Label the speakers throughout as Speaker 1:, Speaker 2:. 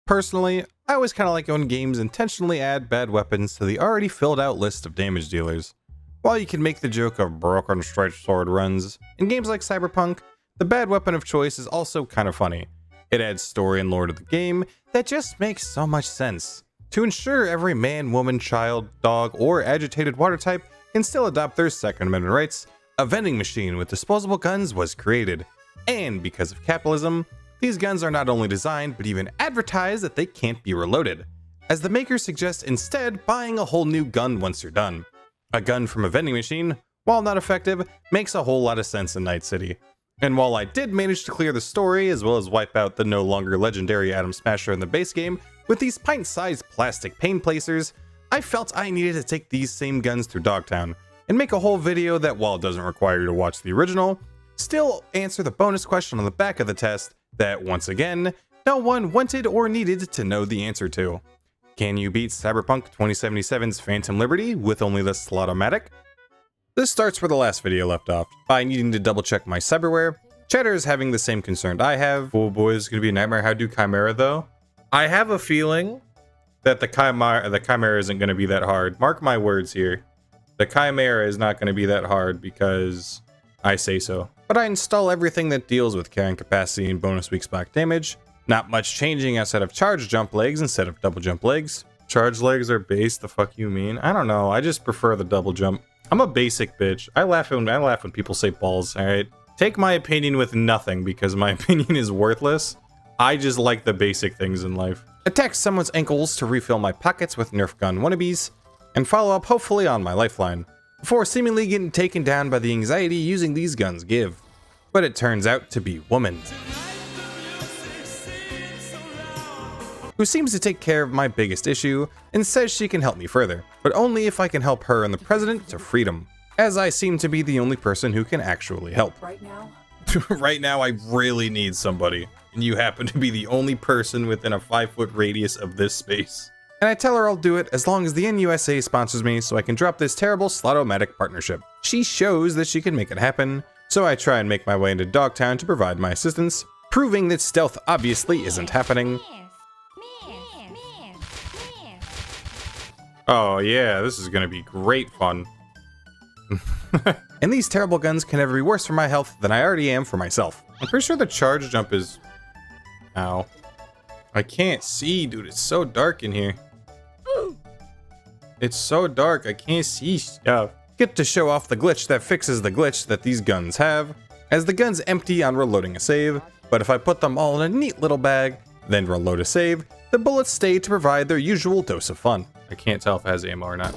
Speaker 1: Personally, I always kind of like when games intentionally add bad weapons to the already filled out list of damage dealers. While you can make the joke of broken stretch sword runs, in games like Cyberpunk, the bad weapon of choice is also kind of funny. It adds story and lore to the game that just makes so much sense. To ensure every man, woman, child, dog, or agitated water type can still adopt their Second Amendment rights, a vending machine with disposable guns was created. And because of capitalism, these guns are not only designed but even advertised that they can't be reloaded, as the makers suggest instead buying a whole new gun once you're done. A gun from a vending machine, while not effective, makes a whole lot of sense in Night City. And while I did manage to clear the story as well as wipe out the no longer legendary Atom Smasher in the base game with these pint-sized plastic pain placers, I felt I needed to take these same guns through Dogtown and make a whole video that, while it doesn't require you to watch the original, still answer the bonus question on the back of the test that, once again, no one wanted or needed to know the answer to. Can you beat Cyberpunk 2077's Phantom Liberty with only the Slaught-O-Matic? This starts where the last video left off, by needing to double check my cyberware. Chatter is having the same concern I have. Oh boy, this is gonna be a nightmare. How do Chimera though? I have a feeling that the Chimera isn't gonna be that hard. Mark my words here. The Chimera is not gonna be that hard because I say so. But I install everything that deals with carrying capacity and bonus weak spot damage. Not much changing outside of charge jump legs instead of double jump legs. Charge legs are base, the fuck you mean? I don't know, I just prefer the double jump. I'm a basic bitch. I laugh when people say balls, alright? Take my opinion with nothing because my opinion is worthless. I just like the basic things in life. Attack someone's ankles to refill my pockets with Nerf gun wannabes, and follow up hopefully on my lifeline, before seemingly getting taken down by the anxiety using these guns give. But it turns out to be woman, who seems to take care of my biggest issue and says she can help me further, but only if I can help her and the president to freedom, as I seem to be the only person who can actually help.
Speaker 2: Right now?
Speaker 1: Right now I really need somebody, and you happen to be the only person within a 5-foot radius of this space. And I tell her I'll do it as long as the NUSA sponsors me so I can drop this terrible Slaught-O-Matic partnership. She shows that she can make it happen, so I try and make my way into Dogtown to provide my assistance, proving that stealth obviously isn't happening. Oh yeah, this is gonna be great fun. And these terrible guns can never be worse for my health than I already am for myself. I'm pretty sure the charge jump is... Ow. I can't see, dude, it's so dark in here. It's so dark, I can't see stuff. Get to show off the glitch that fixes the glitch that these guns have, as the guns empty on reloading a save, but if I put them all in a neat little bag, then reload a save, the bullets stay to provide their usual dose of fun. I can't tell if it has ammo or not.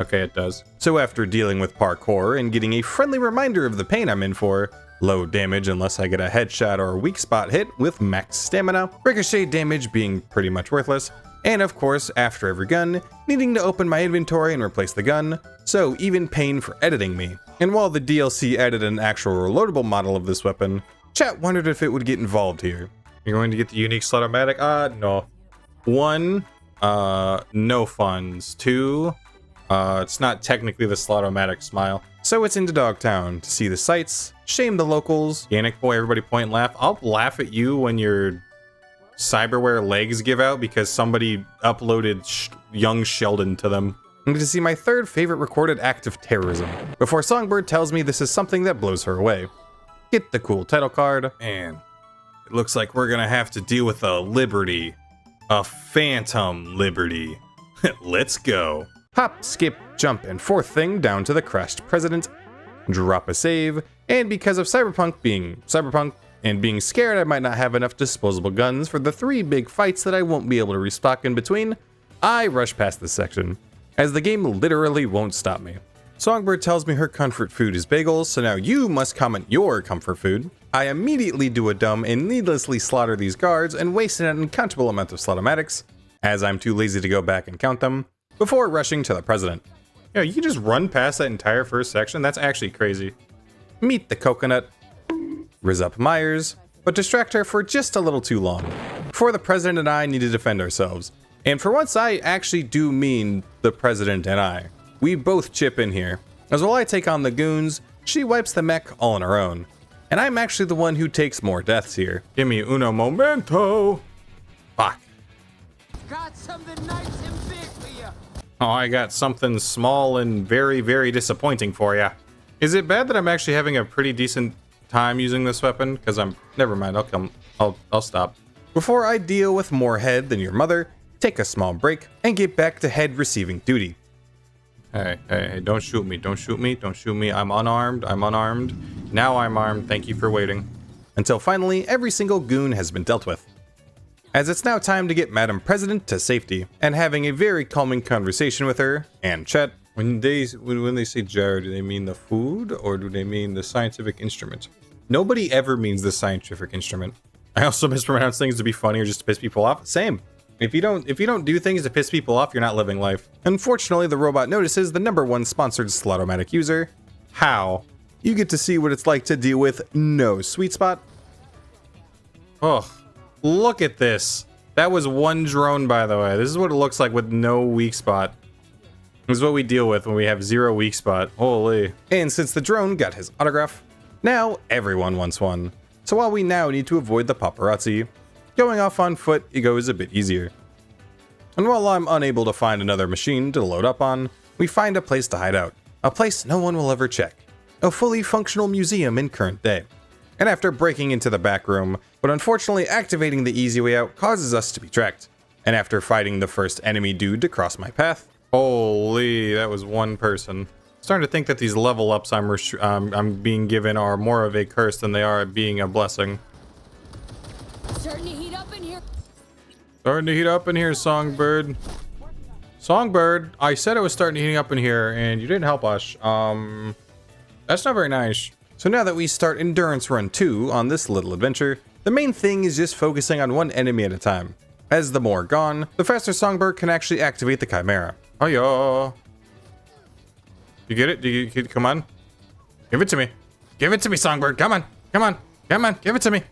Speaker 1: Okay, it does. So after dealing with parkour and getting a friendly reminder of the pain I'm in for, low damage unless I get a headshot or a weak spot hit with max stamina, ricochet damage being pretty much worthless, and of course, after every gun, needing to open my inventory and replace the gun, so even pain for editing me. And while the DLC added an actual reloadable model of this weapon, chat wondered if it would get involved here. You're going to get the unique Slaught-O-Matic? No. 1, no funds. 2, it's not technically the Slaught-O-Matic smile. So it's into Dogtown to see the sights, shame the locals, Yannick boy, everybody point and laugh. I'll laugh at you when your cyberware legs give out because somebody uploaded young Sheldon to them. And to see my third favorite recorded act of terrorism, before Songbird tells me this is something that blows her away. Get the cool title card. Man, it looks like we're gonna have to deal with a Liberty. A Phantom Liberty. Let's go. Hop, skip, jump, and fourth thing down to the crashed president. Drop a save, and because of Cyberpunk being Cyberpunk, and being scared I might not have enough disposable guns for the 3 big fights that I won't be able to restock in between, I rush past this section, as the game literally won't stop me. Songbird tells me her comfort food is bagels, so now you must comment your comfort food. I immediately do a dumb and needlessly slaughter these guards and waste an uncountable amount of Slaught-O-Matics, as I'm too lazy to go back and count them, before rushing to the president. Yeah, you can just run past that entire first section? That's actually crazy. Meet the coconut. Riz up Myers, but distract her for just a little too long. For the president and I need to defend ourselves. And for once I actually do mean the president and I. We both chip in here, as while I take on the goons, she wipes the mech all on her own. And I'm actually the one who takes more deaths here. Give me uno momento. Fuck.
Speaker 2: got something nice and big for you.
Speaker 1: Oh, I got something small and very, very disappointing for ya. Is it bad that I'm actually having a pretty decent time using this weapon? Because never mind, I'll stop. Before I deal with more head than your mother, take a small break and get back to head receiving duty. Hey, don't shoot me, don't shoot me, don't shoot me. I'm unarmed. Now I'm armed, thank you for waiting. Until finally, every single goon has been dealt with. As it's now time to get Madam President to safety, and having a very calming conversation with her and Chet. When they say jar, do they mean the food or do they mean the scientific instrument? Nobody ever means the scientific instrument. I also mispronounce things to be funny or just to piss people off. Same. If you don't do things to piss people off, you're not living life. Unfortunately, the robot notices the #1 sponsored Slaught-O-Matic user. How? You get to see what it's like to deal with no sweet spot. Oh, look at this. That was one drone, by the way. This is what it looks like with no weak spot. This is what we deal with when we have 0 weak spot. Holy. And since the drone got his autograph, now everyone wants one. So while we now need to avoid the paparazzi, going off on foot, it goes a bit easier. And while I'm unable to find another machine to load up on, we find a place to hide out. A place no one will ever check. A fully functional museum in current day. And after breaking into the back room, but unfortunately activating the easy way out causes us to be tracked. And after fighting the first enemy dude to cross my path, holy, that was one person. Starting to think that these level ups I'm being given are more of a curse than they are being a blessing.
Speaker 3: Starting to heat up in here.
Speaker 1: Starting to heat up in here, Songbird. Songbird, I said it was starting to heat up in here, and you didn't help us. That's not very nice. So now that we start Endurance Run 2 on this little adventure, the main thing is just focusing on one enemy at a time. As the more gone, the faster Songbird can actually activate the Chimera. Oh yo. You get it? Do you come on? Give it to me. Give it to me, Songbird. Come on. Come on. Come on. Give it to me.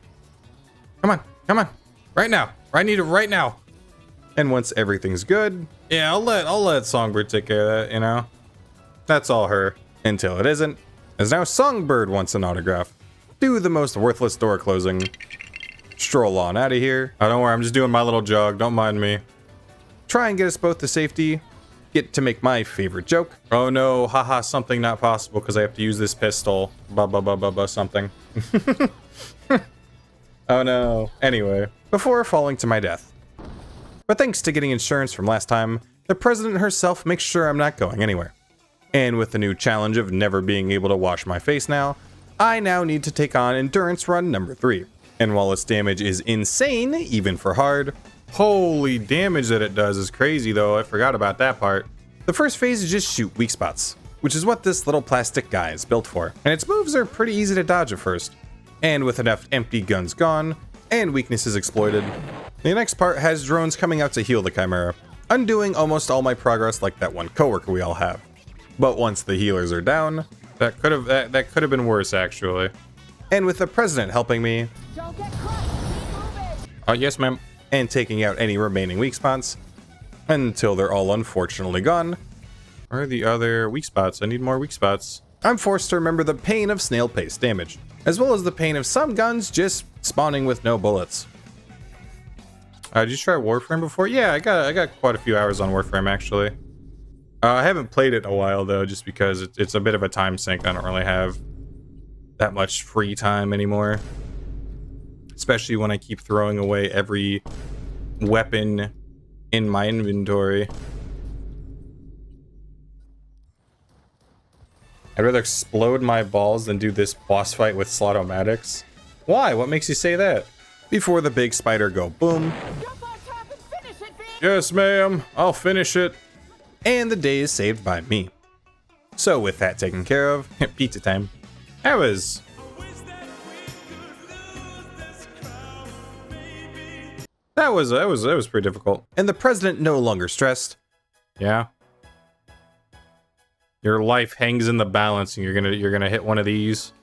Speaker 1: Come on. Come on. Right now. I need it right now. And once everything's good, yeah, I'll let Songbird take care of that, you know? That's all her. Until it isn't. As now Songbird wants an autograph. Do the most worthless door closing. Stroll on out of here. Oh, don't worry, I'm just doing my little jog. Don't mind me. Try and get us both to safety. Get to make my favorite joke. Oh no, haha, something not possible because I have to use this pistol. Something. Oh no. Anyway, before falling to my death. But thanks to getting insurance from last time, the president herself makes sure I'm not going anywhere. And with the new challenge of never being able to wash my face now, I now need to take on Endurance Run number 3. And while its damage is insane, even for hard, holy damage that it does is crazy though, I forgot about that part. The first phase is just shoot weak spots, which is what this little plastic guy is built for. And its moves are pretty easy to dodge at first. And with enough empty guns gone, and weaknesses exploited, the next part has drones coming out to heal the Chimera, undoing almost all my progress like that one coworker we all have. But once the healers are down, that could have been worse actually. And with the president helping me,
Speaker 3: Don't get crushed. Keep moving.
Speaker 1: oh yes ma'am, and taking out any remaining weak spots, until they're all unfortunately gone. Where are the other weak spots? I need more weak spots. I'm forced to remember the pain of snail pace damage, as well as the pain of some guns just spawning with no bullets. Did you try Warframe before? Yeah, I got quite a few hours on Warframe actually. I haven't played it in a while though, just because it's a bit of a time sink. I don't really have that much free time anymore. Especially when I keep throwing away every weapon in my inventory. I'd rather explode my balls than do this boss fight with Slaught-O-Matics. Why? What makes you say that? Before the big spider go boom.
Speaker 3: Jump on top and finish it, V.
Speaker 1: Yes, ma'am. I'll finish it. And the day is saved by me. So with that taken care of, pizza time. That was pretty difficult. And the president no longer stressed. Yeah. Your life hangs in the balance and you're gonna hit one of these.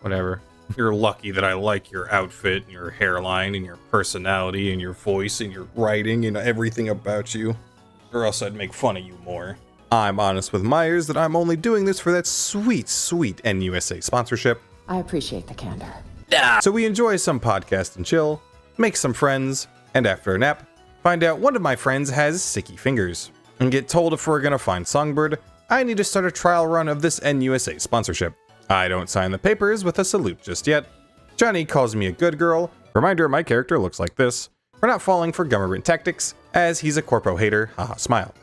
Speaker 1: Whatever. You're lucky that I like your outfit and your hairline and your personality and your voice and your writing and everything about you. Or else I'd make fun of you more. I'm honest with Myers that I'm only doing this for that sweet, sweet NUSA sponsorship.
Speaker 3: I appreciate the candor.
Speaker 1: So we enjoy some podcast and chill, make some friends, and after a nap, find out one of my friends has sticky fingers, and get told if we're gonna find Songbird, I need to start a trial run of this NUSA sponsorship. I don't sign the papers with a salute just yet. Johnny calls me a good girl. Reminder, my character looks like this. We're not falling for government tactics, as he's a corpo hater, haha smile.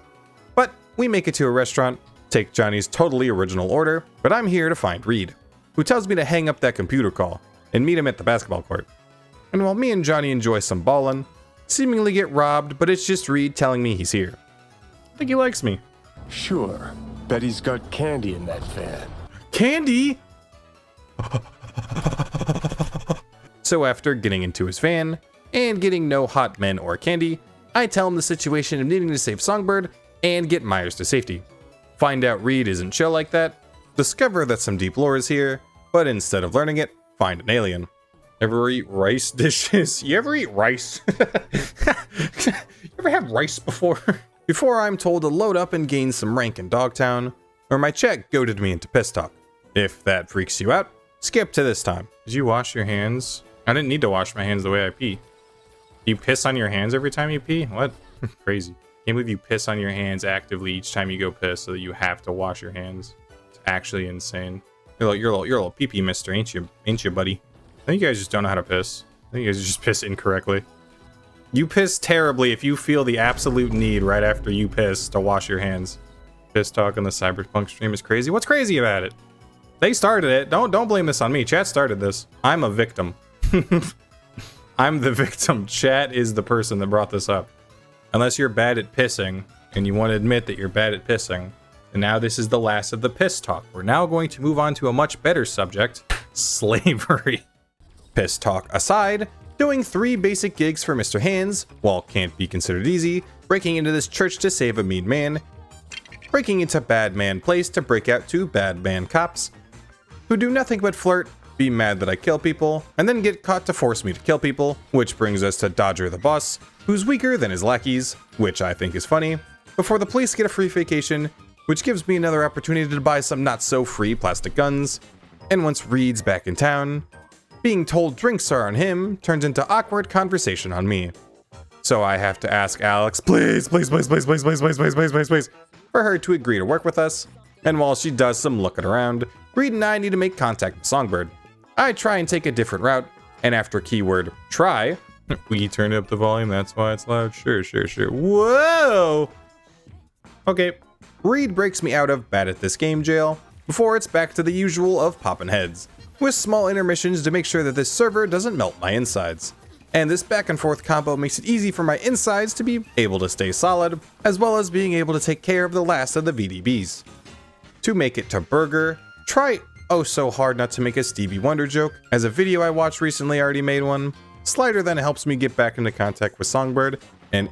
Speaker 1: But we make it to a restaurant, take Johnny's totally original order, but I'm here to find Reed, who tells me to hang up that computer call and meet him at the basketball court. And while me and Johnny enjoy some ballin', seemingly get robbed, but it's just Reed telling me he's here. I think he likes me.
Speaker 4: Sure. Bet he's got candy in that van.
Speaker 1: Candy? So after getting into his van, and getting no hot men or candy, I tell him the situation of needing to save Songbird and get Myers to safety. Find out Reed isn't chill like that, discover that some deep lore is here, but instead of learning it, find an alien. Ever eat rice dishes? You ever eat rice? You ever had rice before? Before I'm told to load up and gain some rank in Dogtown, or my check goaded me into piss talk. If that freaks you out, skip to this time. Did you wash your hands? I didn't need to wash my hands the way I pee. You piss on your hands every time you pee? What? Crazy. Can't believe you piss on your hands actively each time you go piss so that you have to wash your hands. It's actually insane. You're a little pee-pee mister, ain't you, buddy? I think you guys just don't know how to piss. I think you guys just piss incorrectly. You piss terribly if you feel the absolute need right after you piss to wash your hands. Piss talk on the Cyberpunk stream is crazy. What's crazy about it? They started it. Don't blame this on me. Chat started this. I'm a victim. I'm the victim. Chat is the person that brought this up. Unless you're bad at pissing and you want to admit that you're bad at pissing. And now this is the last of the piss talk. We're now going to move on to a much better subject, slavery. Piss talk aside, doing 3 basic gigs for Mr. Hands, while can't be considered easy, breaking into this church to save a mean man, breaking into Bad Man Place to break out 2 bad man cops, who do nothing but flirt, be mad that I kill people, and then get caught to force me to kill people, which brings us to Dodger the boss, who's weaker than his lackeys, which I think is funny, before the police get a free vacation, which gives me another opportunity to buy some not-so-free plastic guns, and once Reed's back in town, being told drinks are on him turns into awkward conversation on me. So I have to ask Alex, please, for her to agree to work with us, and while she does some looking around, Reed and I need to make contact with Songbird. I try and take a different route, and after keyword try, we turn up the volume, that's why it's loud, sure. Whoa! Okay, Reed breaks me out of bad at this game jail, before it's back to the usual of popping heads, with small intermissions to make sure that this server doesn't melt my insides. And this back and forth combo makes it easy for my insides to be able to stay solid, as well as being able to take care of the last of the VDBs. To make it to Burger, try oh so hard not to make a Stevie Wonder joke, as a video I watched recently already made one. Slider then helps me get back into contact with Songbird, and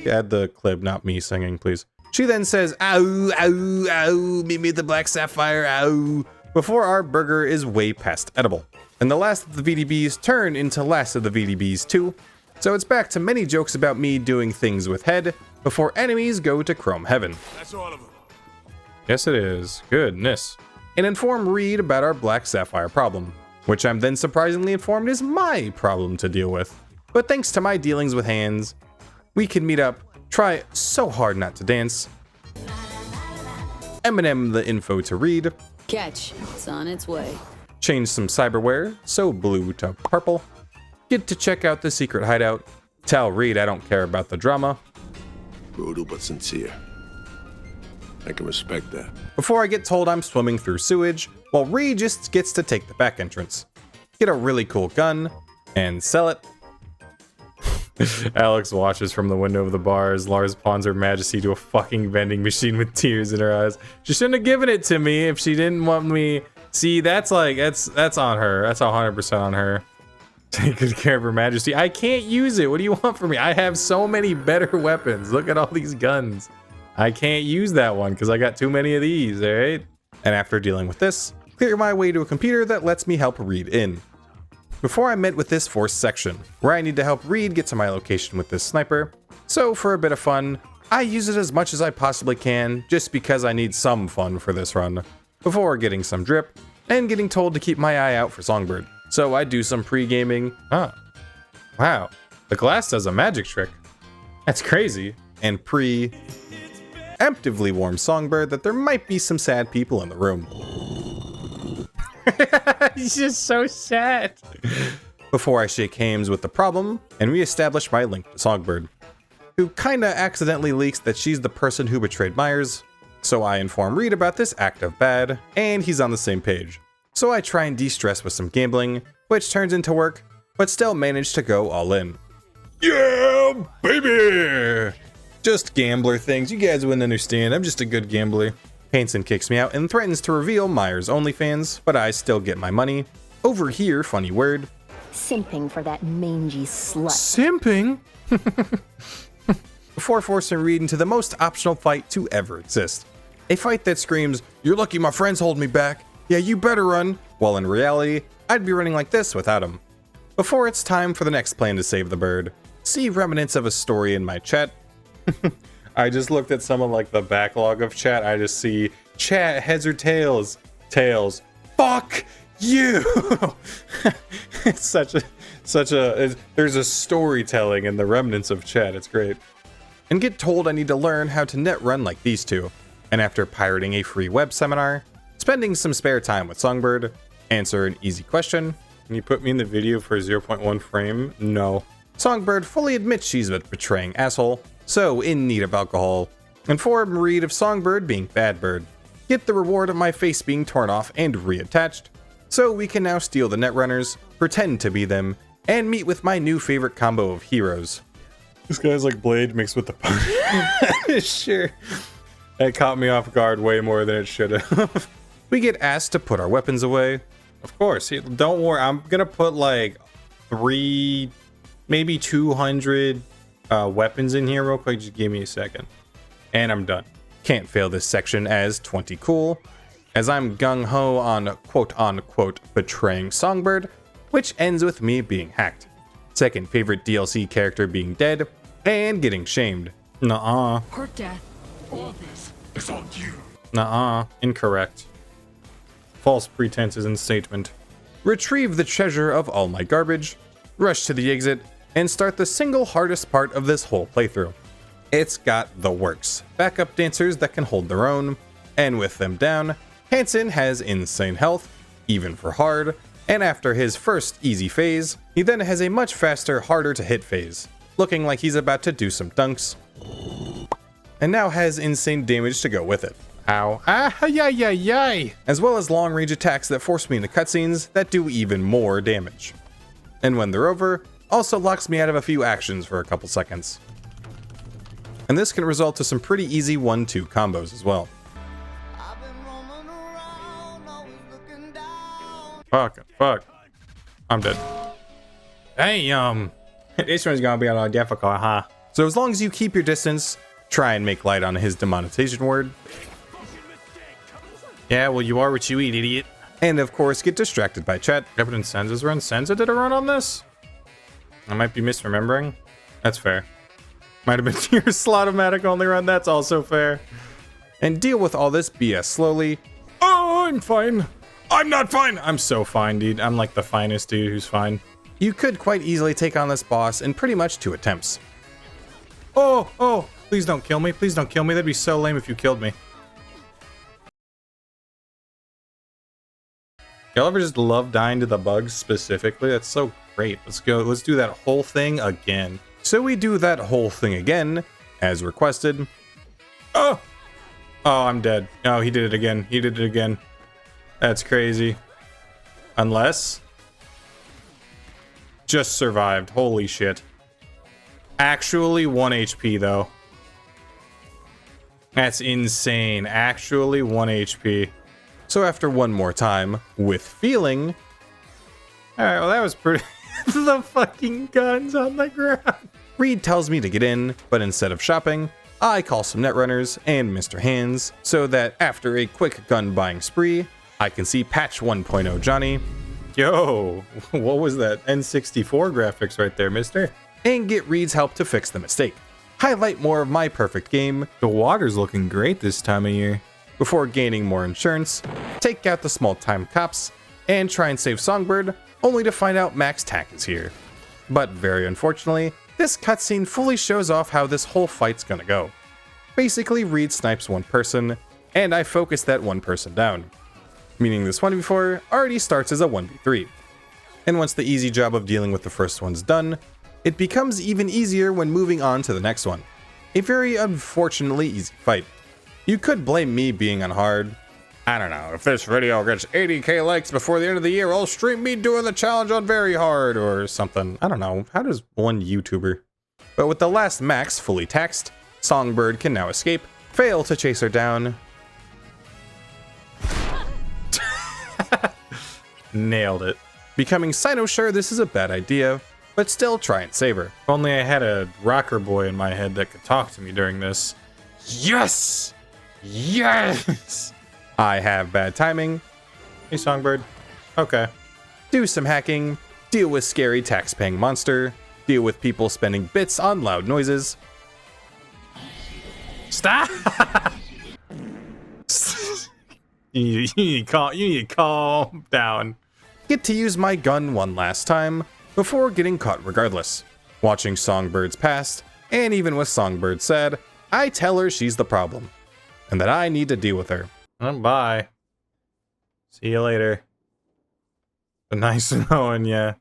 Speaker 1: add the clip, not me singing, please. She then says, ow, ow, ow, meet me at the Black Sapphire, ow, before our burger is way past edible. And the last of the VDBs turn into last of the VDBs too, so it's back to many jokes about me doing things with head, before enemies go to Chrome Heaven.
Speaker 4: That's all of them.
Speaker 1: Yes it is, goodness. And inform Reed about our Black Sapphire problem, which I'm then surprisingly informed is my problem to deal with. But thanks to my dealings with Hands, we can meet up, try so hard not to dance, Eminem the info to Reed,
Speaker 3: Catch. It's on its way.
Speaker 1: change some cyberware, so blue to purple, get to check out the secret hideout, tell Reed I don't care about the drama,
Speaker 4: Brutal but sincere. I can respect that.
Speaker 1: before I get told I'm swimming through sewage, while Reed just gets to take the back entrance, get a really cool gun, and sell it. Alex watches from the window of the bar as Lars pawns her majesty to a fucking vending machine with tears in her eyes. She shouldn't have given it to me if she didn't want me. See, that's on her. That's 100% on her. Take good care of her majesty. I can't use it. What do you want from me? I have so many better weapons. Look at all these guns. I can't use that one because I got too many of these, all right? And after dealing with this, clear my way to a computer that lets me help Reed in. Before I met with this forced section, where I need to help Reed get to my location with this sniper. So for a bit of fun, I use it as much as I possibly can, just because I need some fun for this run, before getting some drip, and getting told to keep my eye out for Songbird. So I do some pre-gaming. Wow. The glass does a magic trick. That's crazy. And preemptively warns Songbird that there might be some sad people in the room. He's just so sad. Before I shake hands with the problem and reestablish my link to Songbird, who kinda accidentally leaks that she's the person who betrayed Myers. So I inform Reed about this act of bad, and he's on the same page. So I try and de-stress with some gambling, which turns into work, but still manage to go all in. Yeah, baby! Just gambler things, you guys wouldn't understand, I'm just a good gambler. Hansen kicks me out and threatens to reveal Myers' OnlyFans, but I still get my money. Over here, funny word.
Speaker 5: Simping for that mangy slut.
Speaker 1: Simping? Before forcing Reed into the most optional fight to ever exist. A fight that screams, "You're lucky my friends hold me back. Yeah, you better run." While in reality, I'd be running like this without him. Before it's time for the next plan to save the bird. See remnants of a story in my chat. I just looked at some of like the backlog of chat. I just see chat, heads or tails? Tails. Fuck you! It's there's a storytelling in the remnants of chat. It's great. And get told I need to learn how to net run like these two. And after pirating a free web seminar, spending some spare time with Songbird, answer an easy question. Can you put me in the video for 0.1 frame? No. Songbird fully admits she's a betraying asshole, so in need of alcohol. Inform Reed of Songbird being bad bird. Get the reward of my face being torn off and reattached. So we can now steal the netrunners, pretend to be them, and meet with my new favorite combo of heroes. This guy's like Blade mixed with the pony. Sure. That caught me off guard way more than it should have. We get asked to put our weapons away. Of course, don't worry, I'm gonna put like 3, maybe 200 weapons in here real quick. Just give me a second. And I'm done. Can't fail this section as 20 cool, as I'm gung-ho on quote-unquote betraying Songbird, which ends with me being hacked. Second favorite DLC character being dead, and getting shamed. Nuh-uh.
Speaker 3: Her death.
Speaker 4: All this is on you.
Speaker 1: Nuh-uh. Incorrect. False pretenses and statement. Retrieve the treasure of all my garbage, rush to the exit, and start the single hardest part of this whole playthrough. It's got the works. Backup dancers that can hold their own, and with them down, Hansen has insane health, even for hard, and after his first easy phase, he then has a much faster, harder to hit phase, looking like he's about to do some dunks, and now has insane damage to go with it. Ow. Ah, yay, yay, yay! As well as long range attacks that force me into cutscenes that do even more damage. And when they're over, also locks me out of a few actions for a couple seconds. And this can result to some pretty easy 1-2 combos as well.
Speaker 2: I've been roaming around, always looking down.
Speaker 1: Fuck. I'm dead. Damn. This one's gonna be a lot difficult, huh? So as long as you keep your distance, try and make light on his demonetization word. Yeah, well, you are what you eat, idiot. And of course, get distracted by chat. Evidence Senza's run. Senza did a run on this? I might be misremembering. That's fair. Might have been your Slaught-O-Matic only run. That's also fair. And deal with all this BS slowly. Oh, I'm fine. I'm not fine. I'm so fine, dude. I'm like the finest dude who's fine. You could quite easily take on this boss in pretty much 2 attempts. Oh, please don't kill me. Please don't kill me. That'd be so lame if you killed me. Y'all ever just love dying to the bugs specifically? That's so great. Let's go. Let's do that whole thing again. So we do that whole thing again, as requested. Oh, I'm dead. Oh, he did it again. He did it again. That's crazy. Unless... just survived. Holy shit. Actually 1 HP though. That's insane. Actually 1 HP. So after one more time, with feeling... Alright, well that was pretty... the fucking guns on the ground. Reed tells me to get in, but instead of shopping, I call some netrunners and Mr. Hands, so that after a quick gun buying spree, I can see patch 1.0 Johnny. Yo, what was that N64 graphics right there, mister? And get Reed's help to fix the mistake. Highlight more of my perfect game. The water's looking great this time of year. Before gaining more insurance, take out the small-time cops, and try and save Songbird, only to find out MaxTac is here. But very unfortunately, this cutscene fully shows off how this whole fight's gonna go. Basically, Reed snipes one person, and I focus that one person down. Meaning this 1v4 already starts as a 1v3. And once the easy job of dealing with the first one's done, it becomes even easier when moving on to the next one. A very unfortunately easy fight. You could blame me being on hard. I don't know, if this video gets 80k likes before the end of the year, I'll stream me doing the challenge on very hard or something. I don't know, how does one YouTuber? But with the last Max fully taxed, Songbird can now escape, fail to chase her down. Nailed it. Becoming sure this is a bad idea, but still try and save her. If only I had a rocker boy in my head that could talk to me during this. Yes! Yes! I have bad timing. Hey, Songbird. Okay. Do some hacking, deal with scary tax-paying monster, deal with people spending bits on loud noises. Stop! you need to calm down. Get to use my gun one last time before getting caught regardless. Watching Songbird's past, and even with Songbird said, I tell her she's the problem, and that I need to deal with her. Bye. See you later. But nice knowing ya.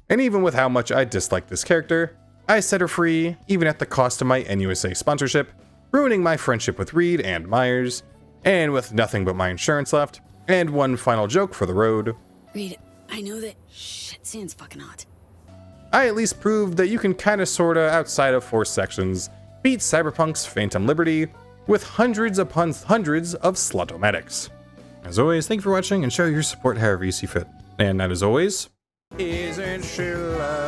Speaker 1: And even with how much I dislike this character, I set her free, even at the cost of my NUSA sponsorship, ruining my friendship with Reed and Myers, and with nothing but my insurance left, and one final joke for the road.
Speaker 3: Reed, I know that shit sounds fucking hot.
Speaker 1: I at least proved that you can kinda sorta, outside of 4 sections, beat Cyberpunk's Phantom Liberty with hundreds upon hundreds of Slaught-O-Matics. As always, thank you for watching and show your support however you see fit. And that as always, isn't she lovely?